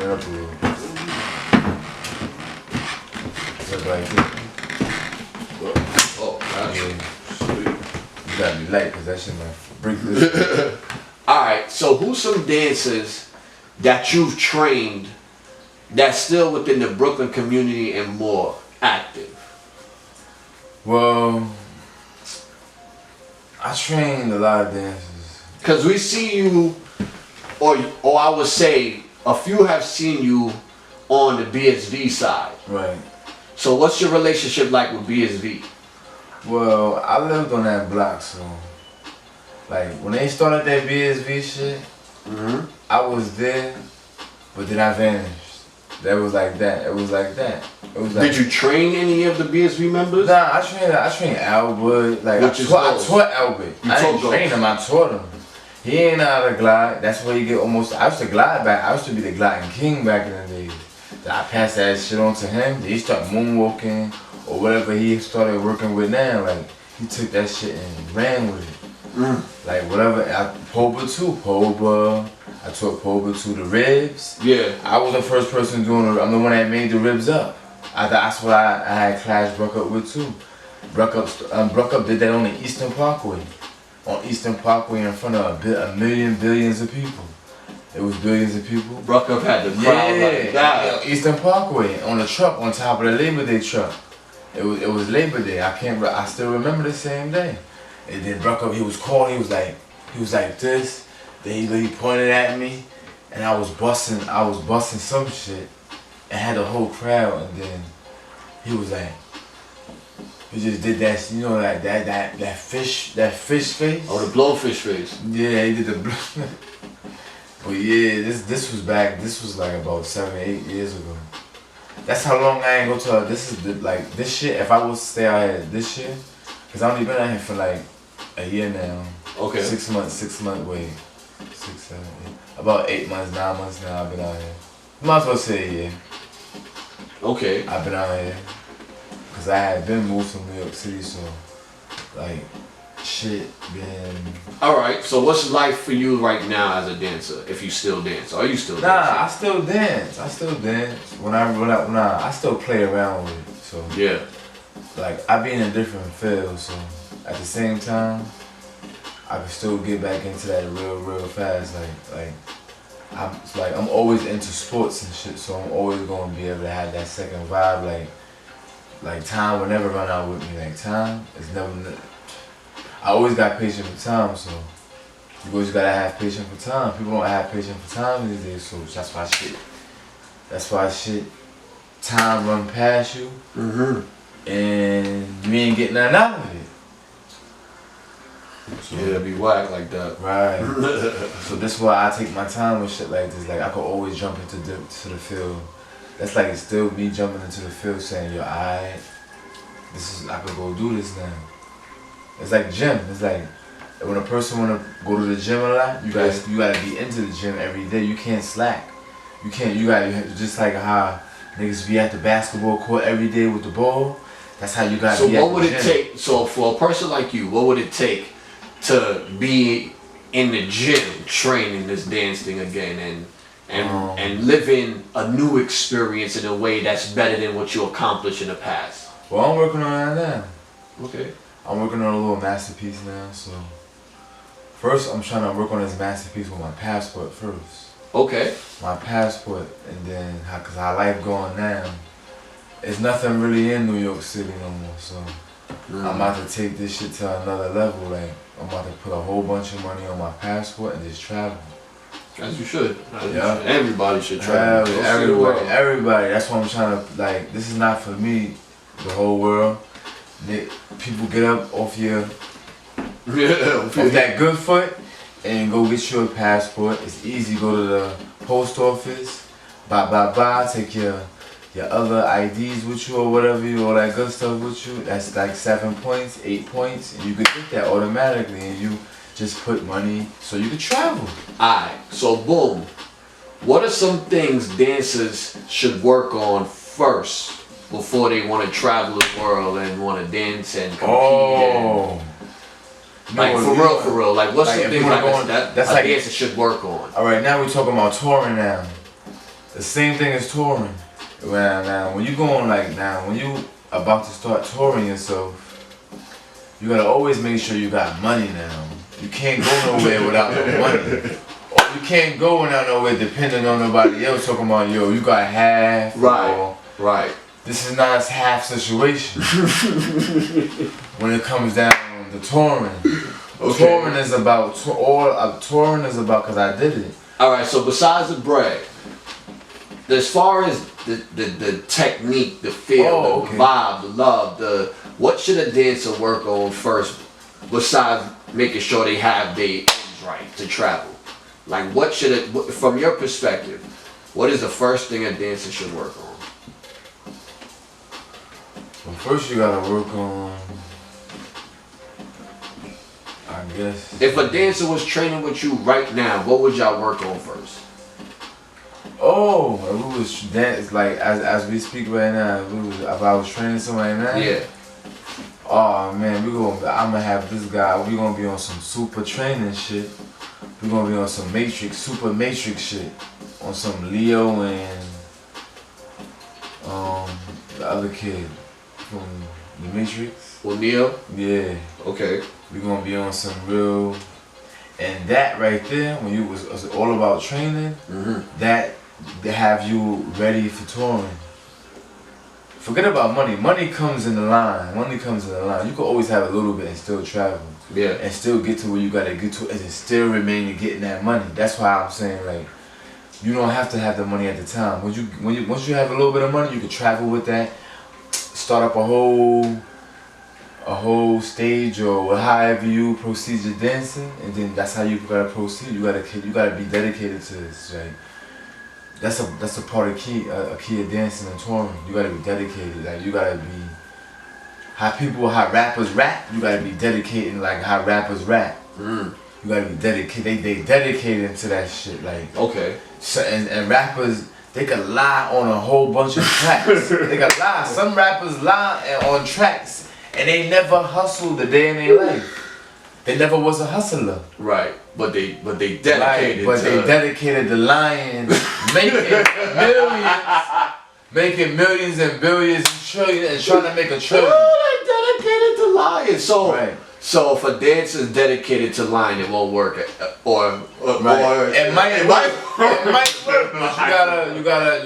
it up a little. Look like this. Oh, gotcha. Sweet. You gotta be light because that shit might break this. Alright, so who's some dancers that you've trained that's still within the Brooklyn community and more active? Well, I trained a lot of dancers. Because we see you, or I would say, a few have seen you on the BSV side. Right. So what's your relationship like with BSV? Well, I lived on that block, so like when they started that BSV shit, I was there, but then I vanished. That was like that. It was like that. It was like. Did you train any of the BSV members? Nah, I trained Albert. Like I taught Albert. I didn't train him. I taught him. He ain't know how to glide. That's where you get almost. I used to glide back. I used to be the gliding king back in the days. I passed that shit on to him. He started moonwalking or whatever he started working with now. Like he took that shit and ran with it. Like whatever. Poba too. Poba. I taught Poba to the ribs. Yeah. I was the first person doing it. I'm the one that made the ribs up. That's what I had Clash Bruck Up with too. Bruck Up did that on the Eastern Parkway. On Eastern Parkway in front of billions of people. It was billions of people. Bruck Up had the crowd like that. Eastern Parkway on the truck on top of the Labor Day truck. It was Labor Day. I still remember the same day. And then Bruck Up, he was calling. He was like this. Then he pointed at me, and I was busting some shit, and had the whole crowd. And then he was like, he just did that, you know, like that fish face. Oh, the blowfish face. Yeah, he did the blow. But yeah, this was like about 7-8 years ago. That's how long I ain't go to. This shit. If I was to stay out here this year, cause I've only been out here for like a year now. Okay. 6 months. Wait. 6, 7, 8. About 8 months, 9 months now I've been out here. Might as well say a year. Okay. I've been out here. Cause I had been moved from New York City, so like shit been. Alright, so what's life for you right now as a dancer? If you still dance. Are you still dancing? Nah, I still dance. When I still play around with it. So yeah. Like I be in a different field, so at the same time I can still get back into that real fast. I'm always into sports and shit, so I'm always gonna be able to have that second vibe. Like time will never run out with me. Like time is never. I always got patience for time, so you always gotta have patience for time. People don't have patience for time these days, so that's why shit. Time run past you, and you ain't getting nothing out of it. So, yeah, be whack like that. Right. So that's why I take my time with shit like this. Like I could always jump into the field. That's like it's still me jumping into the field saying, yo, I could go do this now. It's like gym. It's like when a person wanna go to the gym a lot, you gotta be into the gym every day. You can't slack. You gotta just like how niggas be at the basketball court every day with the ball. That's how you gotta be at the gym. So what would it take? So for a person like you, what would it take to be in the gym training this dance thing again and living a new experience in a way that's better than what you accomplished in the past? Well, I'm working on that now. Okay. I'm working on a little masterpiece now, so first I'm trying to work on this masterpiece with my passport first. Okay. My passport, and then cause how life going now, it's nothing really in New York City no more, so I'm about to take this shit to another level. Like I'm about to put a whole bunch of money on my passport and just travel. As you should. Yeah. Everybody should travel. Everybody. That's what I'm trying to, like, this is not for me, the whole world. People get up off that good foot and go get your passport. It's easy. Go to the post office, take your other IDs with you or whatever, all that good stuff with you. That's like 7 points, 8 points, and you could get that automatically, and you just put money so you could travel. Alright, so boom. What are some things dancers should work on first before they want to travel the world and want to dance and compete? Like for real. Like what's some things that a dancer should work on? Alright, now we're talking about touring now. The same thing as touring. When you going when you about to start touring yourself, you gotta always make sure you got money now. You can't go nowhere without no money. Or you can't go nowhere depending on nobody else talking about, yo, you got half. Right. Right. This is not a half situation. When it comes down to touring. Okay. Touring is about, because I did it. Alright, so besides the bread, as far as the technique, the feel, the vibe, the love, what should a dancer work on first besides making sure they have their ends right to travel? Like what should it, from your perspective, what is the first thing a dancer should work on? Well, first you gotta work on, I guess. If a dancer was training with you right now, what would y'all work on first? Oh, we was dance as we speak right now. If I was training somebody now. Yeah. Oh man, I'm gonna have this guy. We gonna be on some super training shit. We gonna be on some super matrix shit. On some Leo and the other kid from the Matrix. Well, Neo. Yeah. Okay. We gonna be on some real, and that right there, when you was all about training, that they have you ready for touring. Forget about money. Money comes in the line. Money comes in the line. You can always have a little bit and still travel. Yeah. And still get to where you gotta get to, and still remain getting that money. That's why I'm saying, like, you don't have to have the money at the time. Once you have a little bit of money, you can travel with that. Start up a whole stage or however you proceed your dancing, and then that's how you gotta proceed. You gotta be dedicated to this, right? That's a part of a key of dancing and touring. You gotta be dedicated. Like you gotta be how rappers rap. You gotta be dedicated like how rappers rap. You gotta be dedicated. They dedicated to that shit. Like okay. So and rappers, they can lie on a whole bunch of tracks. They can lie. Some rappers lie on tracks and they never hustled a day in their life. They never was a hustler. Right. But they dedicated. Right. But they dedicated to lying, making millions and billions and trillions and trying to make a trillion. Oh, they dedicated to lying. So right. So if a dancer's dedicated to lying, it won't work. It might work. But you gotta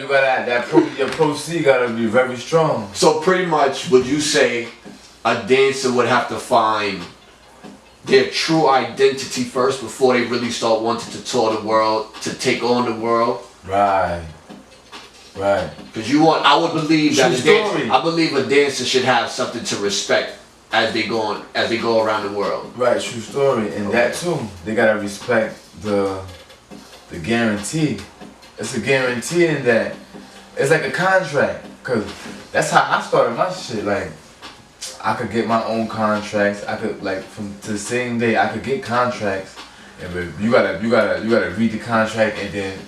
your proceed gotta be very strong. So pretty much, would you say a dancer would have to find their true identity first before they really start wanting to tour the world, to take on the world? Right. Right. Because I would believe that I believe a dancer should have something to respect as they go around the world. Right, true story. And that too, they gotta respect the guarantee. It's a guarantee in that. It's like a contract. Cause that's how I started my shit. Like I could get my own contracts. I could to the same day I could get contracts. And you gotta read the contract and then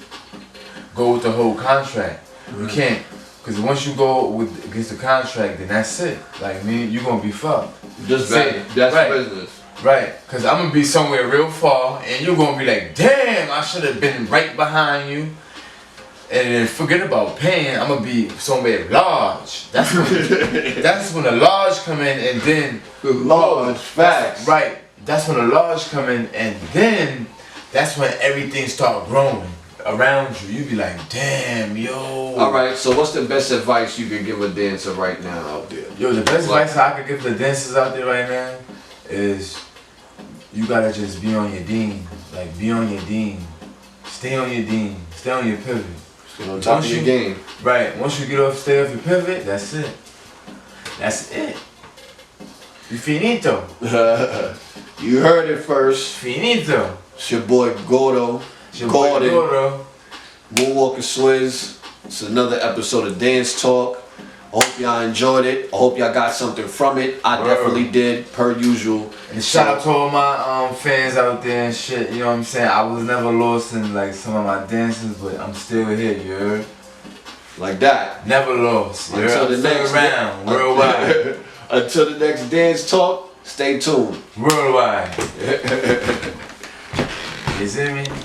go with the whole contract. You can't. Because once you go against the contract, then that's it. Like, you gonna be fucked. That's business. Right. Because I'm gonna be somewhere real far, and you're gonna be like, damn, I should have been right behind you. And then forget about paying, I'm gonna be somewhere large. That's when the large come in, and then... The large, facts. Right. That's when the large come in, and then that's when everything start growing around you. You be like, damn, yo. Alright, so what's the best advice you can give a dancer right now out there? Yo, the best advice I could give the dancers out there right now is you gotta just be on your dean. Like, be on your dean. Stay on your dean. Stay on your pivot. Stay on top of your game. Right. Once you stay off your pivot, that's it. That's it. You finito. You heard it first. Finito. It's your boy GORDO. GORDO. Moonwalker Swizz. It's another episode of Dance Talk. I hope y'all enjoyed it. I hope y'all got something from it. I definitely did, per usual. And shout out to all my fans out there and shit. You know what I'm saying? I was never lost in like some of my dances, but I'm still here. You heard? Like that. Never lost. Until the next round, worldwide. Until the next Dance Talk. Stay tuned. Worldwide. You see me?